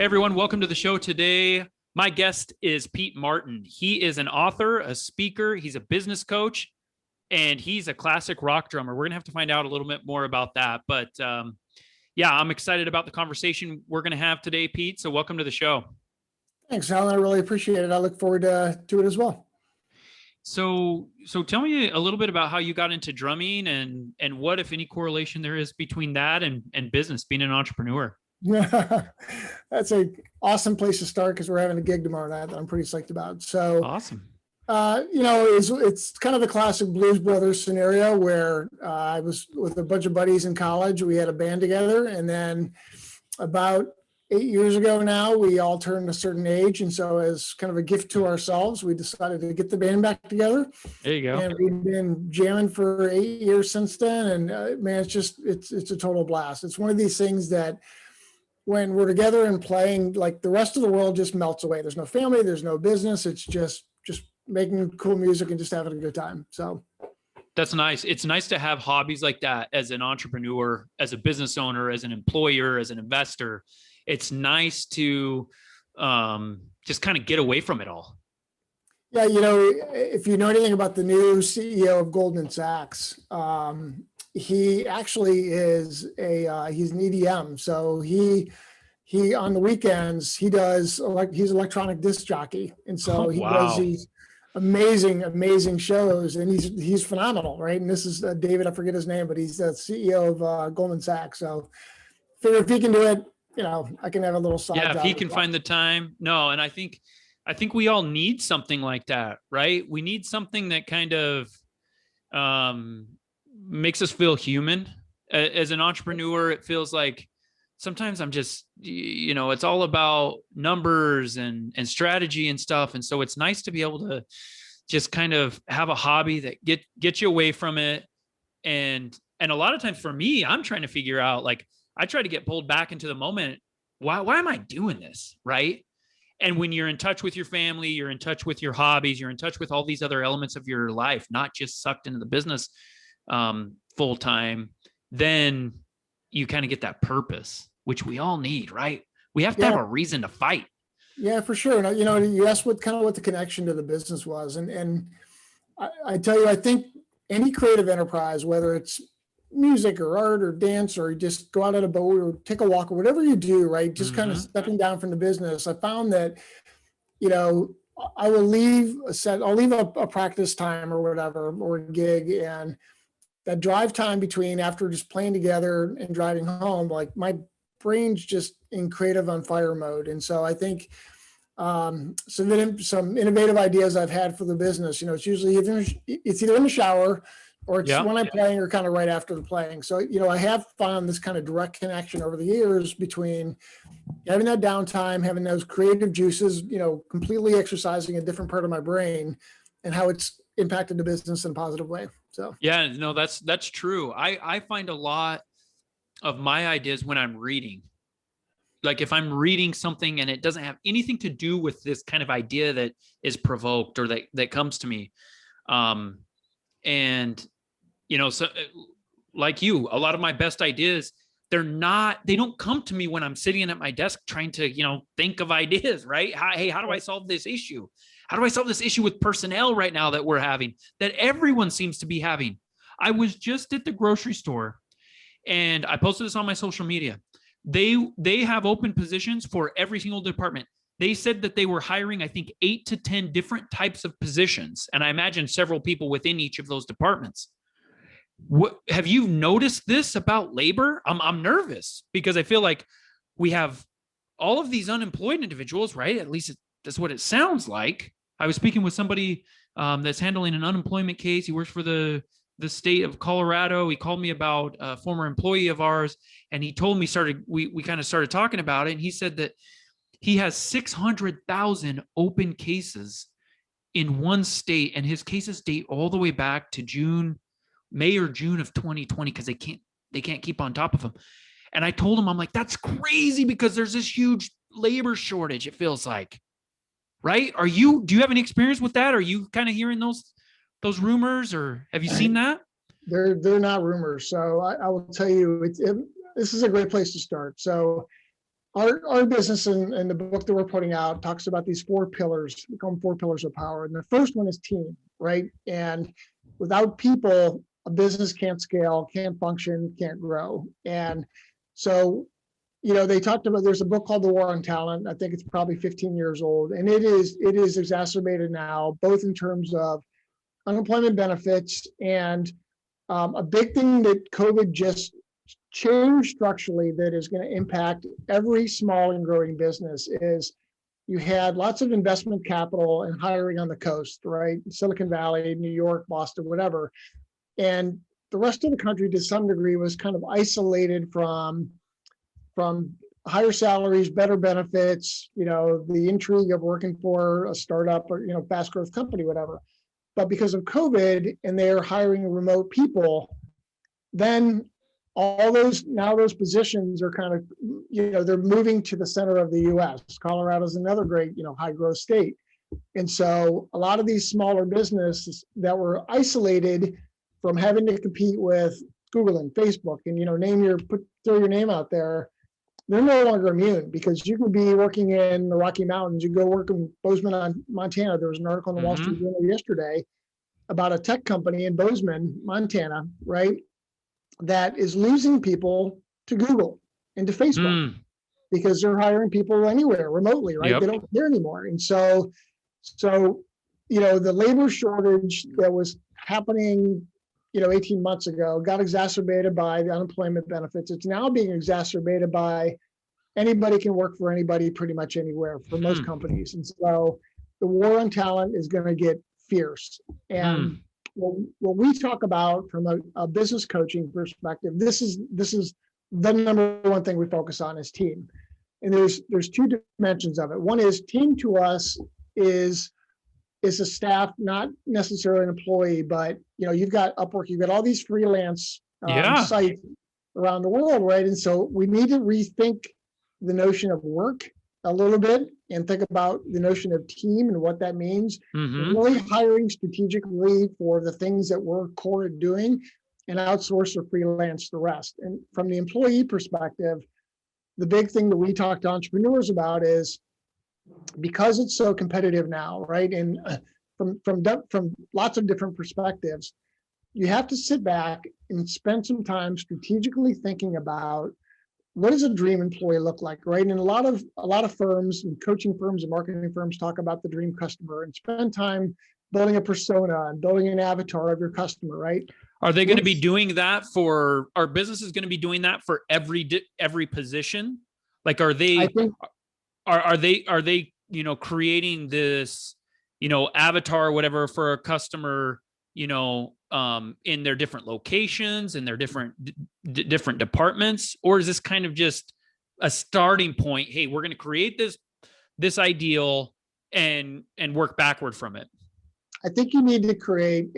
Hey everyone, welcome to the show today. My guest is Pete Martin. He is an author, a speaker, he's a business coach, and he's a classic rock drummer. We're going to have to find out a little bit more about that. But yeah, I'm excited about the conversation we're going to have today, Pete. So welcome to the show. Thanks, Allan. I really appreciate it. I look forward to it as well. So tell me a little bit about how you got into drumming and what, if any, correlation there is between that and business, being an entrepreneur. Yeah, that's an awesome place to start because we're having a gig tomorrow night that I'm pretty psyched about. So Awesome. It's kind of the classic Blues Brothers scenario where I was with a bunch of buddies in college. We had a band together, and then about 8 years ago now, we all turned a certain age, and so as kind of a gift to ourselves, we decided to get the band back together. There you go. And we've been jamming for 8 years since then, and man, it's a total blast. It's one of these things that when we're together and playing, like the rest of the world just melts away. There's no family, there's no business. It's just making cool music and just having a good time. So that's nice. It's nice to have hobbies like that as an entrepreneur, as a business owner, as an employer, as an investor. It's nice to just kind of get away from it all. Yeah, if you know anything about the new CEO of Goldman Sachs, he actually is he's an EDM. So he on the weekends he's electronic disc jockey, and so he does these amazing shows, and he's phenomenal, right? And this is David, I forget his name, but he's the CEO of Goldman Sachs. So figure if he can do it, I can have a little side job. If he can find the time. No, and I think we all need something like that, right? We need something that kind of makes us feel human. As an entrepreneur, it feels like sometimes I'm just, it's all about numbers and strategy and stuff. And so it's nice to be able to just kind of have a hobby that gets you away from it. And a lot of times for me, I'm trying to figure out, like, I try to get pulled back into the moment. Why am I doing this? Right. And when you're in touch with your family, you're in touch with your hobbies, you're in touch with all these other elements of your life, not just sucked into the business full time, then you kind of get that purpose, which we all need, right? We have to have a reason to fight. Yeah, for sure. And you asked what the connection to the business was. And I tell you, I think any creative enterprise, whether it's music or art or dance, or you just go out on a boat or take a walk or whatever you do, right? Just kind of stepping down from the business. I found that, I'll leave a practice time or whatever, or a gig, and that drive time between after just playing together and driving home, like my brain's just in creative on fire mode. And so I think some innovative ideas I've had for the business, it's usually either in the shower or it's when I'm playing or kind of right after the playing. So, I have found this kind of direct connection over the years between having that downtime, having those creative juices, completely exercising a different part of my brain, and how it's impacted the business in a positive way. So, yeah, no, that's true. I find a lot of my ideas when I'm reading. Like if I'm reading something and it doesn't have anything to do with this kind of idea that is provoked or that comes to me. So like you, a lot of my best ideas, they don't come to me when I'm sitting at my desk trying to, think of ideas, right? Hey, how do I solve this issue? How do I solve this issue with personnel right now that we're having, that everyone seems to be having? I was just at the grocery store and I posted this on my social media. They have open positions for every single department. They said that they were hiring, I think, 8 to 10 different types of positions. And I imagine several people within each of those departments. Have you noticed this about labor? I'm nervous because I feel like we have all of these unemployed individuals, right? At least that's what it sounds like. I was speaking with somebody that's handling an unemployment case. He works for the state of Colorado. He called me about a former employee of ours, and he told me we kind of started talking about it. And he said that he has 600,000 open cases in one state, and his cases date all the way back to May or June of 2020 because they can't keep on top of them. And I told him, I'm like, that's crazy because there's this huge labor shortage, it feels like. Right? Do you have any experience with that? Are you kind of hearing those rumors, or have you seen that? They're not rumors. So I will tell you, this is a great place to start. So our business and the book that we're putting out talks about these 4 pillars. We call them 4 pillars of power. And the first one is team, right? And without people, a business can't scale, can't function, can't grow. And so, they talked about, there's a book called The War on Talent. I think it's probably 15 years old. And it is exacerbated now, both in terms of unemployment benefits and a big thing that COVID just change structurally that is going to impact every small and growing business is you had lots of investment capital and hiring on the coast, right? Silicon Valley, New York, Boston, whatever. And the rest of the country to some degree was kind of isolated from higher salaries, better benefits, the intrigue of working for a startup or, fast growth company, whatever. But because of COVID and they're hiring remote people, then all those positions are kind of, they're moving to the center of the US. Colorado is another great, high growth state. And so a lot of these smaller businesses that were isolated from having to compete with Google and Facebook and, throw your name out there, they're no longer immune because you could be working in the Rocky Mountains. You go work in Bozeman, Montana. There was an article in the Wall Street Journal yesterday about a tech company in Bozeman, Montana, right? That is losing people to Google and to Facebook because they're hiring people anywhere remotely, right? Yep. They don't care anymore. And so, the labor shortage that was happening, 18 months ago got exacerbated by the unemployment benefits. It's now being exacerbated by anybody can work for anybody pretty much anywhere for most companies. And so the war on talent is going to get fierce. And what we talk about from a business coaching perspective, this is the number one thing we focus on is team. And there's 2 dimensions of it. One is team to us is a staff, not necessarily an employee, but you've got Upwork, you've got all these freelance sites around the world, right? And so we need to rethink the notion of work a little bit and think about the notion of team and what that means. Really hiring strategically for the things that we're core at doing and outsource or freelance the rest. And from the employee perspective, the big thing that we talk to entrepreneurs about is because it's so competitive now, right? And from lots of different perspectives, you have to sit back and spend some time strategically thinking about what does a dream employee look like, right? And a lot of firms and coaching firms and marketing firms talk about the dream customer and spend time building a persona and building an avatar of your customer, right? Are they going to be doing that for our businesses? Going to be doing that for every position? Like, are they? I think, are they creating this avatar or whatever for a customer in their different locations and their different departments, or is this kind of just a starting point? Hey, we're going to create this ideal and work backward from it. I think you need to create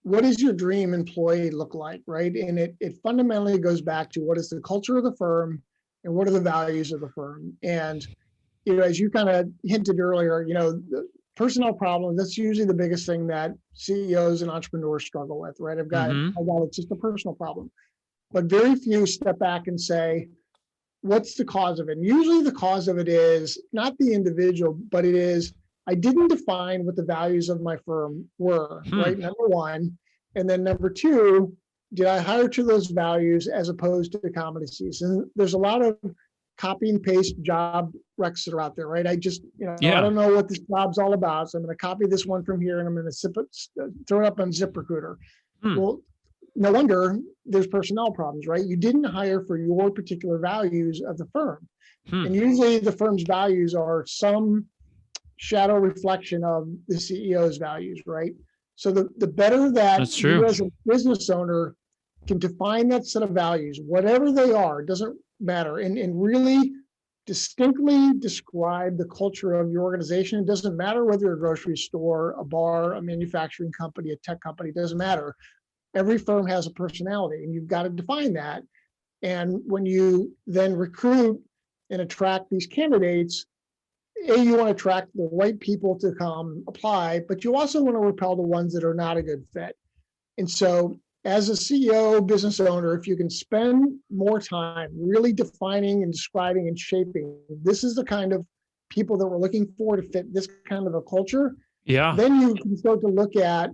what does your dream employee look like, right? And it fundamentally goes back to what is the culture of the firm and what are the values of the firm. And as you kind of hinted earlier, the personnel problem, that's usually the biggest thing that CEOs and entrepreneurs struggle with, right? It's just a personal problem. But very few step back and say, what's the cause of it? And usually the cause of it is not the individual, but it is, I didn't define what the values of my firm were, right? Number one. And then number two, did I hire to those values as opposed to the competencies? And there's a lot of copy and paste job recs that are out there, right? I just, I don't know what this job's all about. So I'm going to copy this one from here and I'm going to throw it up on ZipRecruiter. Well, no wonder there's personnel problems, right? You didn't hire for your particular values of the firm. And usually the firm's values are some shadow reflection of the CEO's values, right? So the better that you as a business owner can define that set of values, whatever they are, doesn't matter, and really distinctly describe the culture of your organization. It doesn't matter whether you're a grocery store, a bar, a manufacturing company, a tech company, it doesn't matter. Every firm has a personality and you've got to define that. And when you then recruit and attract these candidates, you want to attract the right people to come apply, but you also want to repel the ones that are not a good fit. And so as a CEO, business owner, if you can spend more time really defining and describing and shaping, this is the kind of people that we're looking for to fit this kind of a culture, Yeah. then you can start to look at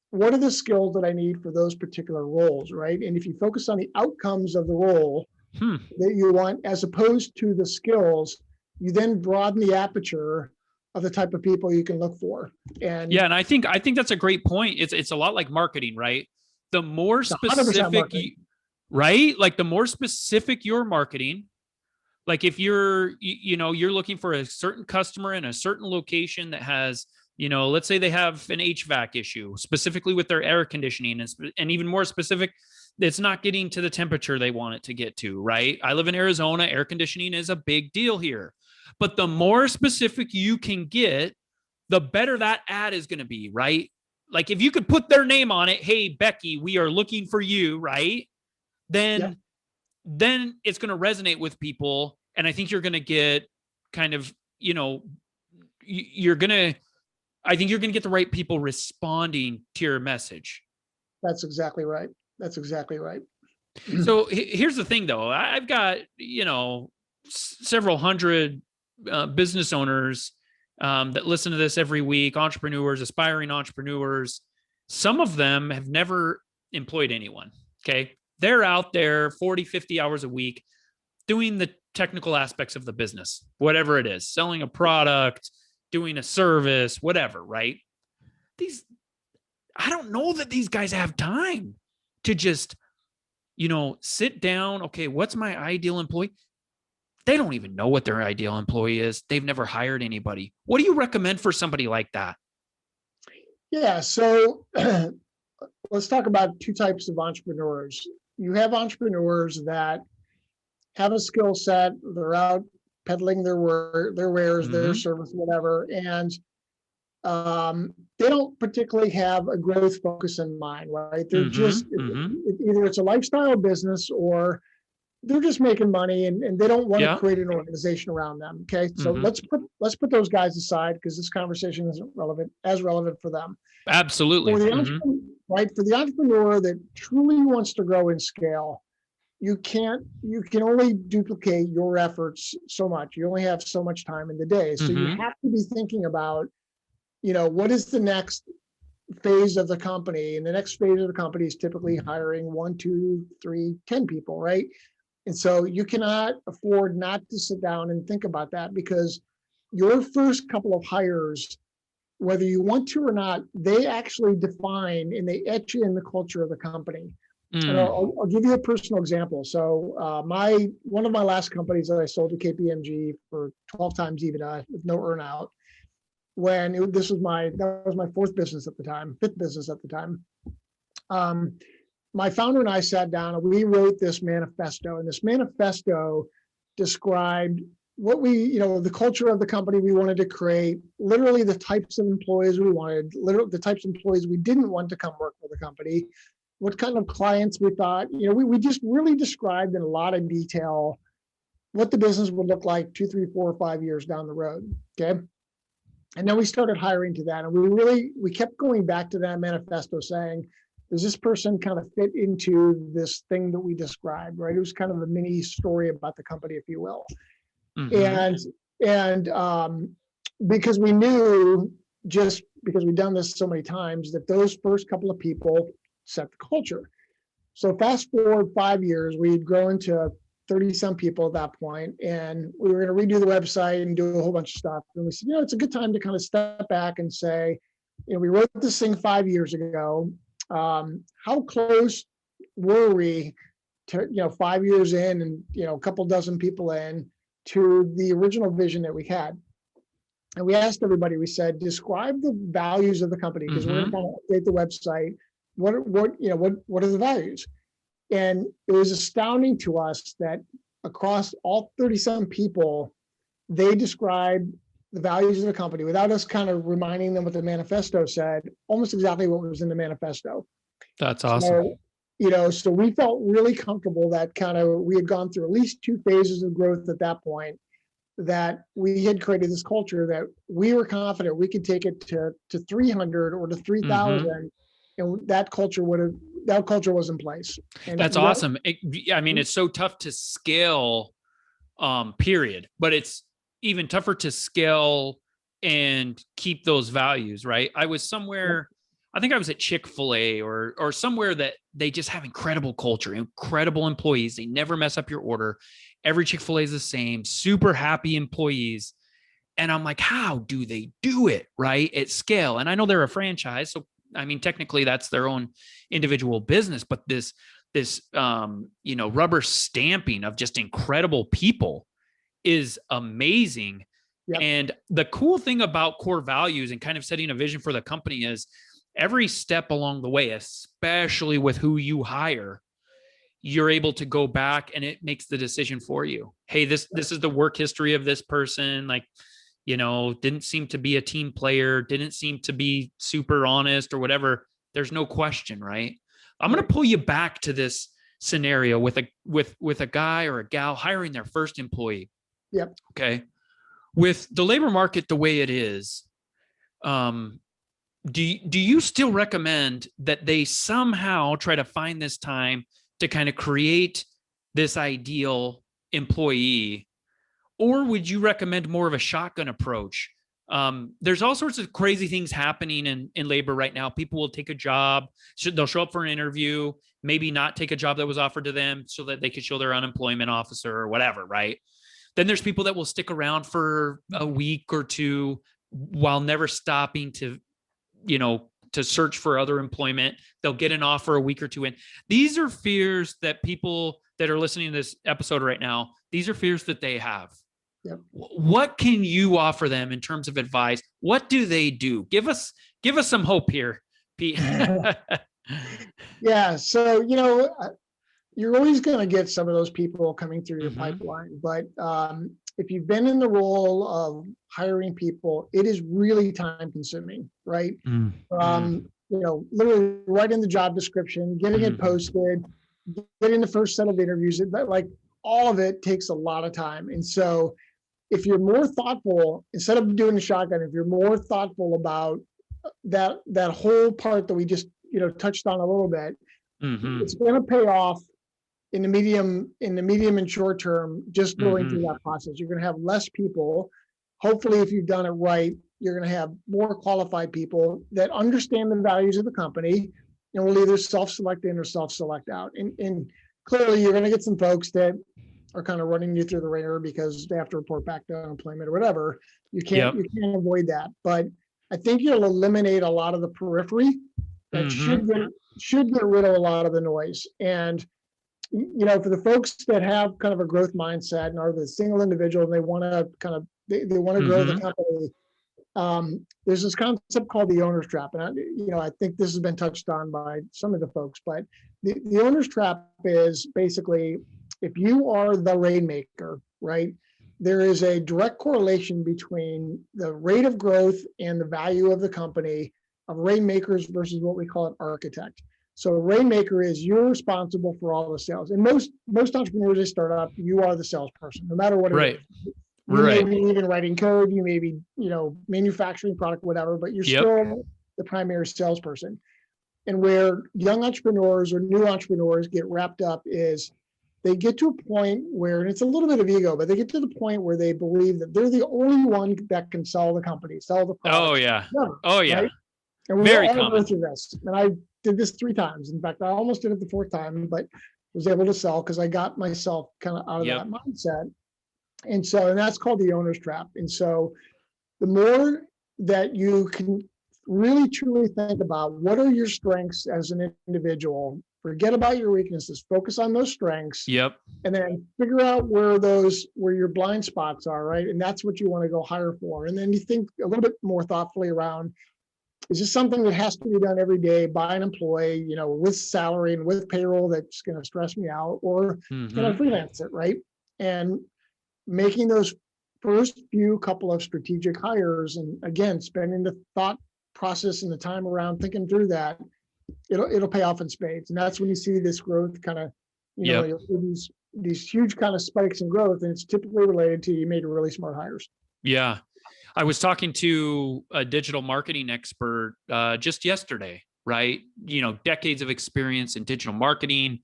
what are the skills that I need for those particular roles, right? And if you focus on the outcomes of the role that you want, as opposed to the skills, you then broaden the aperture of the type of people you can look for. And yeah, and I think that's a great point. It's a lot like marketing, right? The more 100% specific marketing. right? Like the more specific your marketing, like if you're you're looking for a certain customer in a certain location that has, let's say they have an HVAC issue specifically with their air conditioning, and even more specific, it's not getting to the temperature they want it to get to, right? I live in Arizona. Air conditioning is a big deal here. But the more specific you can get, the better that ad is going to be, right? Like if you could put their name on it, hey, Becky, we are looking for you, right? Then it's going to resonate with people. And I think you're going to get kind of, I think you're going to get the right people responding to your message. That's exactly right. So here's the thing though. I've got, several hundred business owners that listen to this every week, entrepreneurs, aspiring entrepreneurs. Some of them have never employed anyone. Okay. They're out there 40, 50 hours a week doing the technical aspects of the business, whatever it is, selling a product, doing a service, whatever, right? I don't know that these guys have time to just, sit down. Okay, what's my ideal employee? They don't even know what their ideal employee is. They've never hired anybody. What do you recommend for somebody like that? Yeah. So let's talk about two types of entrepreneurs. You have entrepreneurs that have a skill set. They're out peddling their wares, their service, whatever, and they don't particularly have a growth focus in mind, right? They're just either it's a lifestyle business or they're just making money, and they don't want to create an organization around them. Okay, so let's put those guys aside because this conversation isn't relevant for them. Absolutely. For the for the entrepreneur that truly wants to grow and scale, you can only duplicate your efforts so much. You only have so much time in the day, so you have to be thinking about, what is the next phase of the company, and the next phase of the company is typically hiring 1, 2, 3, 10 people, right? And so you cannot afford not to sit down and think about that, because your first couple of hires, whether you want to or not, they actually define and they etch in the culture of the company. And I'll give you a personal example. So one of my last companies that I sold to KPMG for 12 times EBITDA with no earnout, that was my fifth business at the time. My founder and I sat down and we wrote this manifesto, and this manifesto described what the culture of the company we wanted to create, literally the types of employees we wanted, literally the types of employees we didn't want to come work for the company, what kind of clients we thought, we just really described in a lot of detail what the business would look like 2, 3, 4, 5 years down the road. Okay. And then we started hiring to that. And we kept going back to that manifesto saying, does this person kind of fit into this thing that we described, right? It was kind of a mini story about the company, if you will. And because we knew, just because we've done this so many times, that those first couple of people set the culture. So fast forward 5 years, we'd grown to 30-some people at that point, and we were going to redo the website and do a whole bunch of stuff. And we said, it's a good time to kind of step back and say, we wrote this thing 5 years ago. How close were we to, 5 years in and, a couple dozen people in, to the original vision that we had? And we asked everybody, we said, describe the values of the company, because we're going to kind of update the website. What are the values? And it was astounding to us that across all 30-some people, they described the values of the company without us kind of reminding them what the manifesto said, almost exactly what was in the manifesto. That's awesome. So we felt really comfortable that we had gone through at least 2 phases of growth at that point, that we had created this culture that we were confident we could take it to 300 or to 3,000. And that culture would have, that culture was in place. And That's awesome. I mean, it's so tough to scale, period, but it's even tougher to scale and keep those values, right? I was somewhere, I think I was at Chick-fil-A or somewhere that they just have incredible culture, incredible employees. They never mess up your order. Every Chick-fil-A is the same, super happy employees. And I'm like, how do they do it, right, at scale? And I know they're a franchise, so I mean, technically that's their own individual business, but this rubber stamping of just incredible people is amazing. Yep. And the cool thing about core values and kind of setting a vision for the company is every step along the way, especially with who you hire, you're able to go back and it makes the decision for you. Hey, this is the work history of this person. Like, didn't seem to be a team player, didn't seem to be super honest or whatever. There's no question, right? I'm going to pull you back to this scenario with a guy or a gal hiring their first employee. Yep. Okay. With the labor market the way it is, do you still recommend that they somehow try to find this time to kind of create this ideal employee? Or would you recommend more of a shotgun approach? There's all sorts of crazy things happening in labor right now. People will take a job, they'll show up for an interview, maybe not take a job that was offered to them so that they could show their unemployment officer or whatever, right? Then there's people that will stick around for a week or two while never stopping to search for other employment. They'll get an offer a week or two in. These are fears that people that are listening to this episode right now, these are fears that they have. Yep. What can you offer them in terms of advice? What do they do? Give us some hope here, Pete. Yeah. So, you're always going to get some of those people coming through your pipeline, but if you've been in the role of hiring people, it is really time consuming, right? Literally writing the job description, getting it posted, getting the first set of interviews, like all of it takes a lot of time. And so if you're more thoughtful, instead of doing the shotgun, if you're more thoughtful about that whole part that we just, touched on a little bit, it's going to pay off in the medium and short term, just going through that process. You're going to have less people. Hopefully, if you've done it right, you're going to have more qualified people that understand the values of the company and will either self-select in or self-select out. And clearly, you're going to get some folks that are kind of running you through the ringer because they have to report back to unemployment or whatever. You can't avoid that. But I think you'll eliminate a lot of the periphery that should get rid of a lot of the noise. And for the folks that have kind of a growth mindset and are the single individual and they want to they want to grow the company, there's this concept called the owner's trap. And I think this has been touched on by some of the folks, but the owner's trap is basically, if you are the rainmaker, right, there is a direct correlation between the rate of growth and the value of the company of rainmakers versus what we call an architect. So a rainmaker is you're responsible for all the sales. And most entrepreneurs that start up, you are the salesperson, no matter what it is. You may be even writing code, you may be, manufacturing product, whatever, but you're still the primary salesperson. And where young entrepreneurs or new entrepreneurs get wrapped up is they get to a point where, and it's a little bit of ego, but they get to the point where they believe that they're the only one that can sell the company, sell the product. Oh yeah. Never, oh yeah. Right? And we Very all common. go through this. And I did this 3 times. In fact, I almost did it the 4th time, but was able to sell because I got myself kind of out of that mindset. And that's called the owner's trap. And so the more that you can really truly think about what are your strengths as an individual, forget about your weaknesses, focus on those strengths. Yep. And then figure out where your blind spots are, right? And that's what you want to go hire for. And then you think a little bit more thoughtfully around, is this something that has to be done every day by an employee, with salary and with payroll that's going to stress me out, or can I freelance it, right? And making those first few couple of strategic hires, and again, spending the thought process and the time around thinking through that, it'll pay off in spades. And that's when you see this growth kind of, you'll see these huge kind of spikes in growth, and it's typically related to you made really smart hires. Yeah. I was talking to a digital marketing expert just yesterday, right? Decades of experience in digital marketing.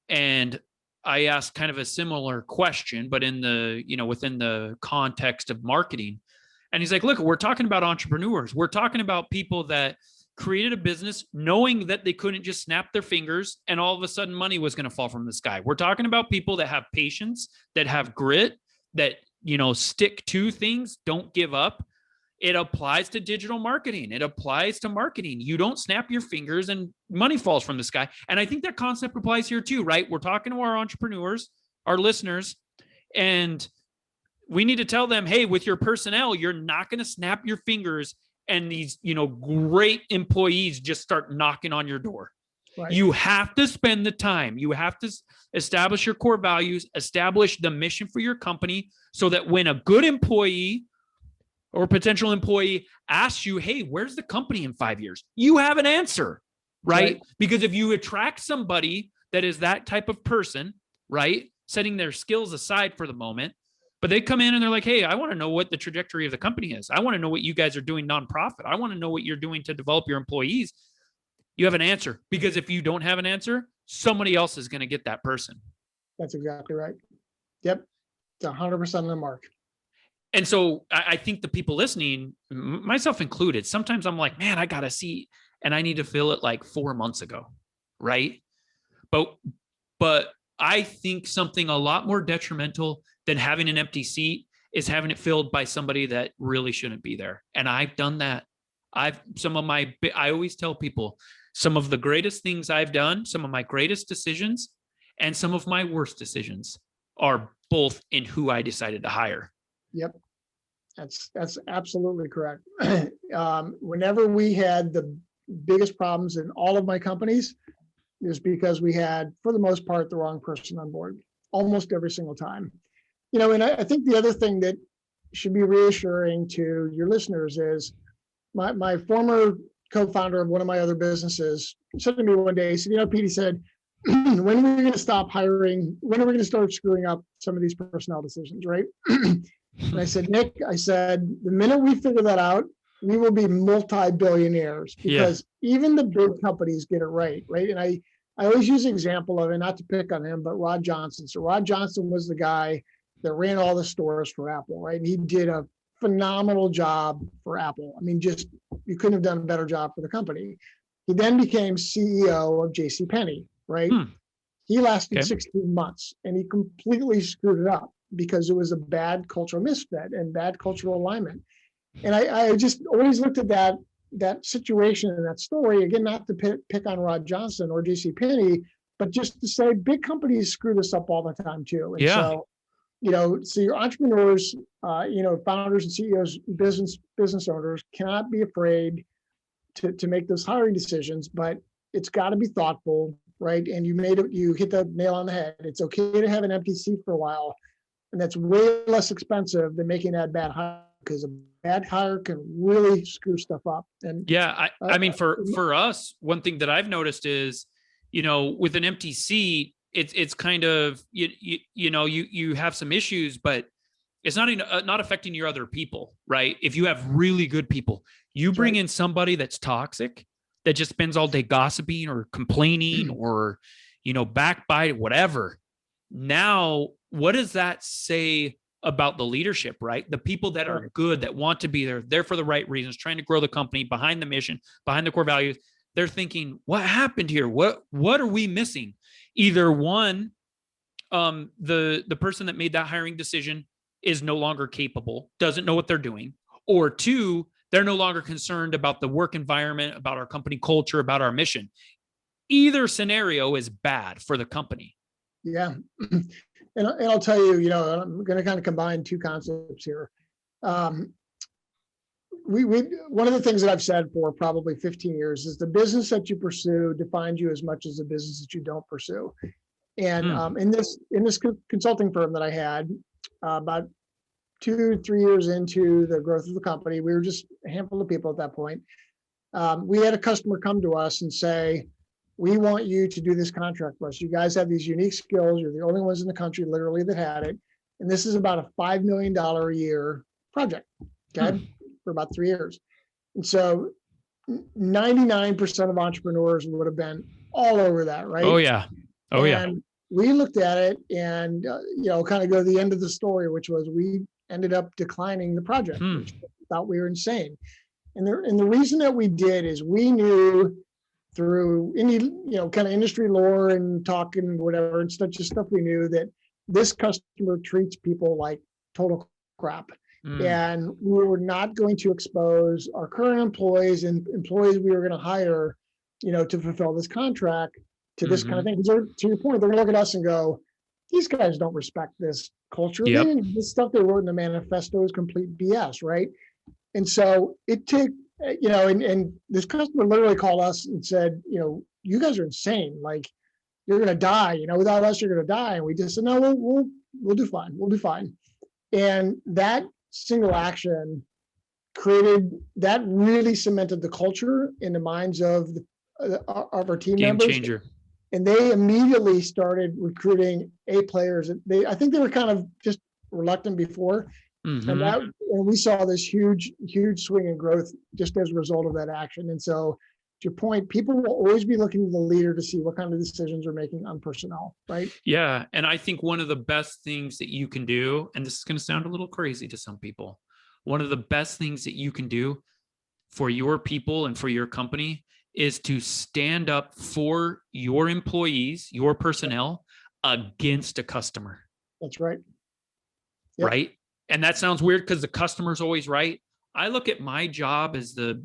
And I asked kind of a similar question, but in the, within the context of marketing. And he's like, look, we're talking about entrepreneurs. We're talking about people that created a business knowing that they couldn't just snap their fingers and all of a sudden money was going to fall from the sky. We're talking about people that have patience, that have grit, that, stick to things, don't give up. It applies to digital marketing. It applies to marketing. You don't snap your fingers and money falls from the sky. And I think that concept applies here too, right? We're talking to our entrepreneurs, our listeners, and we need to tell them, hey, with your personnel, you're not going to snap your fingers and these, great employees just start knocking on your door. Right. You have to spend the time. You have to establish your core values, establish the mission for your company so that when a good employee or potential employee asks you, hey, where's the company in 5 years? You have an answer, right? Because if you attract somebody that is that type of person, right, setting their skills aside for the moment, but they come in and they're like, hey, I want to know what the trajectory of the company is. I want to know what you guys are doing nonprofit. I want to know what you're doing to develop your employees. You have an answer, because if you don't have an answer, somebody else is going to get that person. That's exactly right. Yep. It's 100% on the mark. And so I think the people listening, myself included, sometimes I'm like, man, I got a seat and I need to fill it like 4 months ago. Right. But I think something a lot more detrimental than having an empty seat is having it filled by somebody that really shouldn't be there. And I've done that. I always tell people some of the greatest things I've done, some of my greatest decisions, and some of my worst decisions are both in who I decided to hire. Yep. That's absolutely correct. Whenever we had the biggest problems in all of my companies, it was because we had, for the most part, the wrong person on board almost every single time. And I think the other thing that should be reassuring to your listeners is my former co-founder of one of my other businesses said to me one day, he said, Pete, he said, when are we going to stop hiring? When are we going to start screwing up some of these personnel decisions, right? And I said, Nick, I said, the minute we figure that out, we will be multi-billionaires, because even the big companies get it right? And I always use the example of it, not to pick on him, but Rod Johnson. So Rod Johnson was the guy that ran all the stores for Apple, right? And he did a phenomenal job for Apple. I mean, just, you couldn't have done a better job for the company. He then became CEO of JCPenney, right? He lasted 16 months and he completely screwed it up because it was a bad cultural misfit and bad cultural alignment. And I just always looked at that situation and that story, again, not to pick on Rod Johnson or JCPenney, but just to say big companies screw this up all the time too. And so, so your entrepreneurs, founders and CEOs, business owners cannot be afraid to make those hiring decisions, but it's got to be thoughtful, right? And you hit the nail on the head. It's okay to have an empty seat for a while, and that's way less expensive than making that bad hire, because a bad hire can really screw stuff up. And I mean, for us, one thing that I've noticed is, with an empty seat, it's kind of, you have some issues, but it's not affecting your other people, right? If you have really good people, you bring in somebody that's toxic, that just spends all day gossiping or complaining or, backbite, whatever. Now, what does that say about the leadership, right? The people that are good, that want to be there for the right reasons, trying to grow the company, behind the mission, behind the core values. They're thinking, what happened here? What are we missing? Either one, the person that made that hiring decision is no longer capable, doesn't know what they're doing, or two, they're no longer concerned about the work environment, about our company culture, about our mission. Either scenario is bad for the company. Yeah. And I'll tell you, I'm going to kind of combine two concepts here. One of the things that I've said for probably 15 years is the business that you pursue defines you as much as the business that you don't pursue. And in this consulting firm that I had, about 2-3 years into the growth of the company, we were just a handful of people at that point. We had a customer come to us and say, we want you to do this contract for us. You guys have these unique skills. You're the only ones in the country literally that had it. And this is about a $5 million a year project, okay, for about 3 years. And so 99% of entrepreneurs would have been all over that, right? Oh yeah. Oh yeah. And we looked at it and, kind of go to the end of the story, which was we ended up declining the project, which we thought we were insane. And the reason that we did is we knew through any, kind of industry lore and talking, whatever, and stuff, just stuff we knew that this customer treats people like total crap. And we were not going to expose our current employees and employees we were going to hire, to fulfill this contract to this kind of thing. To your point, they're going to look at us and go, these guys don't respect this culture. Yep. This stuff they wrote in the manifesto is complete BS, right? And so it took, and this customer literally called us and said, you guys are insane. Like, you're going to die, without us, you're going to die. And we just said, no, we'll do fine. We'll do fine. And that single action that really cemented the culture in the minds of our team members. Game changer. And they immediately started recruiting A players. I think they were kind of just reluctant before. And we saw this huge swing in growth just as a result of that action. And so, to your point, people will always be looking to the leader to see what kind of decisions they're making on personnel, right? Yeah. And I think one of the best things that you can do, and this is going to sound a little crazy to some people, one of the best things that you can do for your people and for your company is to stand up for your employees, your personnel against a customer. That's right. Yep. Right. And that sounds weird because the customer's always right. I look at my job as a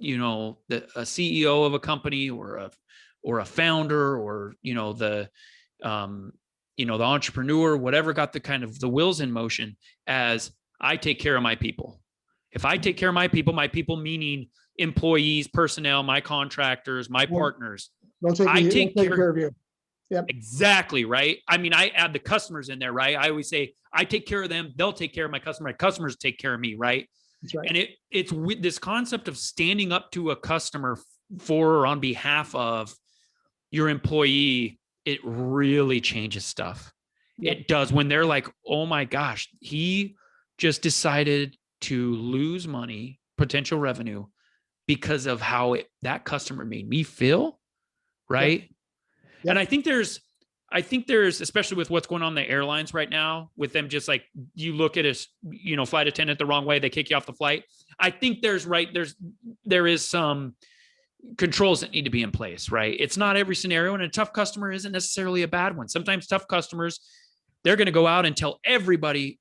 CEO of a company or a founder or, the entrepreneur, whatever got the wheels in motion, as I take care of my people. If I take care of my people meaning employees, personnel, my contractors, my partners, I take care of you. Yep. Exactly. Right. I mean, I add the customers in there, right? I always say, I take care of them. They'll take care of my customers take care of me. Right. That's right. And it's with this concept of standing up to a customer for or on behalf of your employee, it really changes stuff. Yep. It does. When they're like, oh my gosh, he just decided to lose money, potential revenue, because of how that customer made me feel. Right. Yep. Yep. And I think there's, especially with what's going on in the airlines right now, with them just like, you look at a, flight attendant the wrong way, they kick you off the flight. I think there is some controls that need to be in place, right? It's not every scenario, and a tough customer isn't necessarily a bad one. Sometimes tough customers, they're going to go out and tell everybody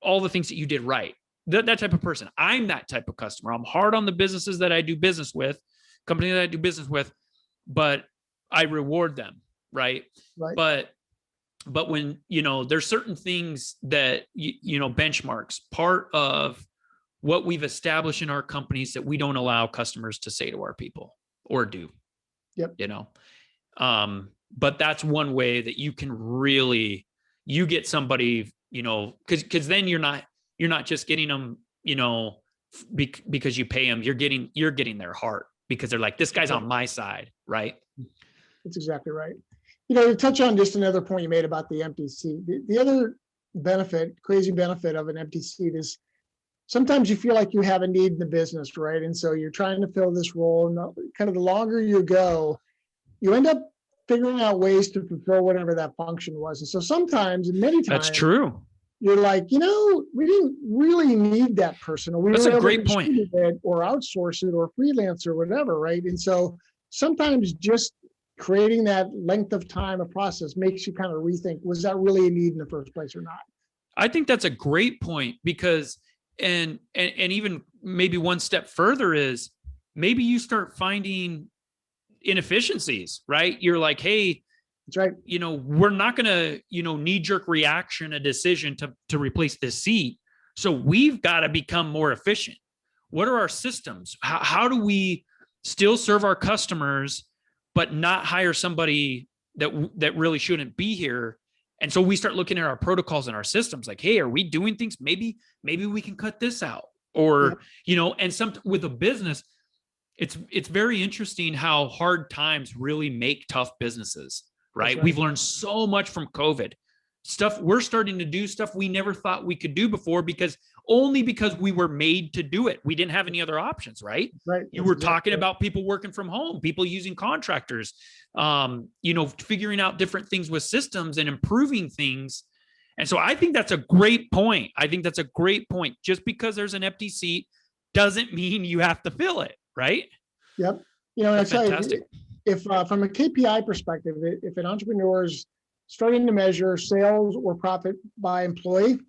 all the things that you did right. That type of person. I'm that type of customer. I'm hard on the businesses that I do business with, company that I do business with, but I reward them. Right. But when, there's certain things that, benchmarks, part of what we've established in our companies that we don't allow customers to say to our people or do. Yep. But that's one way that you can really, you get somebody, cause then you're not just getting them, because you pay them, you're getting their heart because they're like, this guy's on my side. Right. That's exactly right. To touch on just another point you made about the empty seat, the other crazy benefit of an empty seat is sometimes you feel like you have a need in the business, right? And so you're trying to fill this role, and kind of the longer you go, you end up figuring out ways to fulfill whatever that function was. And so sometimes, and many times, that's true. You're like, we didn't really need that person, or we that's were a great point, it or outsource it or freelance or whatever, right? And so sometimes just creating that length of time of process makes you kind of rethink, was that really a need in the first place or not? I think that's a great point, because, and even maybe one step further is maybe you start finding inefficiencies, right? You're like, hey, that's right. We're not going to, knee-jerk reaction, a decision to replace this seat. So we've got to become more efficient. What are our systems? How do we still serve our customers, but not hire somebody that really shouldn't be here? And so we start looking at our protocols and our systems like, hey, are we doing things? Maybe we can cut this out, or, and with a business, it's very interesting how hard times really make tough businesses, right? We've learned so much from COVID stuff. We're starting to do stuff we never thought we could do before, because only because we were made to do it. We didn't have any other options, right? Right. You were talking about people working from home, people using contractors, figuring out different things with systems and improving things. And so I think that's a great point. Just because there's an empty seat doesn't mean you have to fill it, right? Yep. That's fantastic. If from a KPI perspective, if an entrepreneur is starting to measure sales or profit by employee,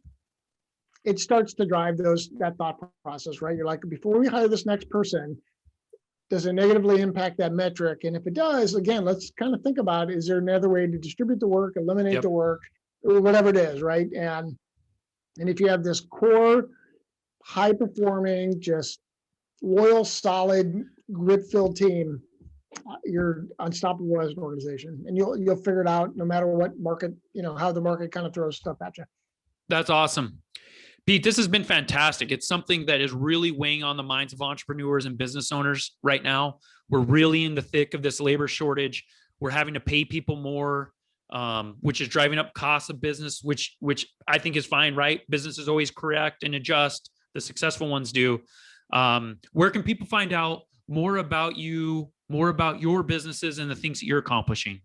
it starts to drive that thought process, right? You're like, before we hire this next person, does it negatively impact that metric? And if it does, again, let's kind of think about, is there another way to distribute the work, eliminate the work, or whatever it is, right? And if you have this core, high performing, just loyal, solid, grit-filled team, you're unstoppable as an organization, and you'll figure it out no matter what market, how the market kind of throws stuff at you. That's awesome. Pete, this has been fantastic. It's something that is really weighing on the minds of entrepreneurs and business owners right now. We're really in the thick of this labor shortage. We're having to pay people more, which is driving up costs of business, which I think is fine, right? Businesses always correct and adjust. The successful ones do. Where can people find out more about you, more about your businesses and the things that you're accomplishing?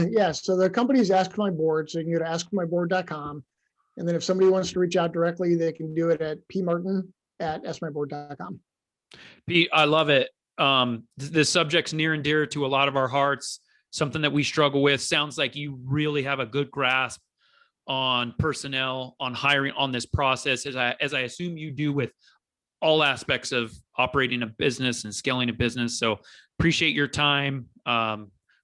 Yes. So the company is AskMyBoard. So you can go to askmyboard.com. And then if somebody wants to reach out directly, they can do it at pmartin@askmyboard.com. Pete, I love it. This subject's near and dear to a lot of our hearts, something that we struggle with. Sounds like you really have a good grasp on personnel, on hiring, on this process, as I assume you do with all aspects of operating a business and scaling a business. So appreciate your time.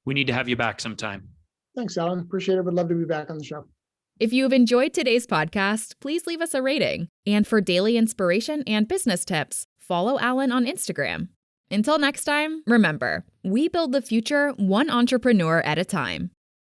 We need to have you back sometime. Thanks, Allan. Appreciate it. Would love to be back on the show. If you've enjoyed today's podcast, please leave us a rating. And for daily inspiration and business tips, follow Allan on Instagram. Until next time, remember, we build the future one entrepreneur at a time.